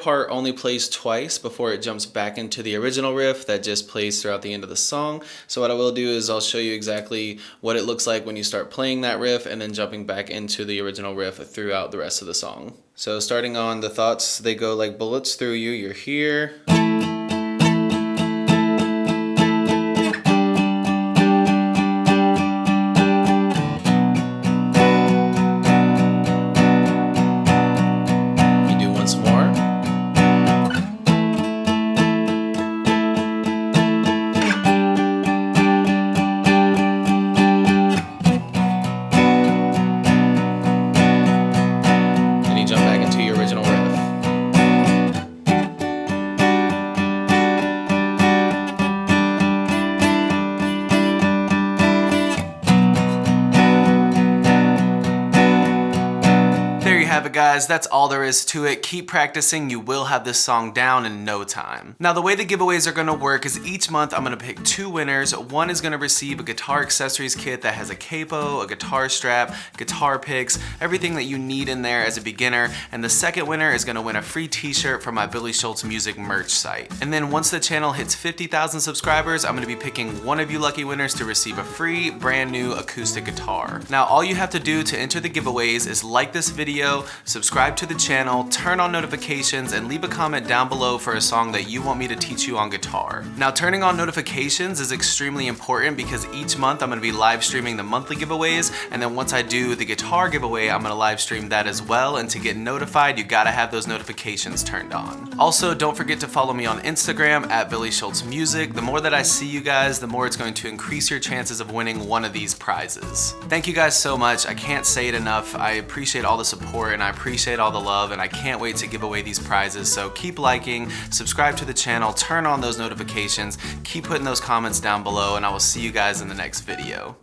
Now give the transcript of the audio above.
part only plays twice before it jumps back into the original riff that just plays throughout the end of the song. So what I will do is I'll show you exactly what it looks like when you start playing that riff and then jumping back into the original riff throughout the rest of the song. So starting on the thoughts, they go like bullets through you. You're here. Have it, guys. That's all there is to it. Keep practicing. You will have this song down in no time. Now, the way the giveaways are going to work is each month I'm going to pick 2 winners. One is going to receive a guitar accessories kit that has a capo, a guitar strap, guitar picks, everything that you need in there as a beginner. And the second winner is going to win a free t-shirt from my Billy Schultz Music merch site. And then once the channel hits 50,000 subscribers, I'm going to be picking one of you lucky winners to receive a free brand new acoustic guitar. Now, all you have to do to enter the giveaways is like this video, subscribe to the channel, turn on notifications, and leave a comment down below for a song that you want me to teach you on guitar. Now, turning on notifications is extremely important because each month I'm going to be live streaming the monthly giveaways, and then once I do the guitar giveaway, I'm going to live stream that as well, and to get notified, you gotta have those notifications turned on. Also, don't forget to follow me on Instagram at billyshultzmusic. The more that I see you guys, the more it's going to increase your chances of winning one of these prizes. Thank you guys so much. I can't say it enough. I appreciate all the support and I appreciate all the love, and I can't wait to give away these prizes. So keep liking, subscribe to the channel, turn on those notifications, keep putting those comments down below, and I will see you guys in the next video.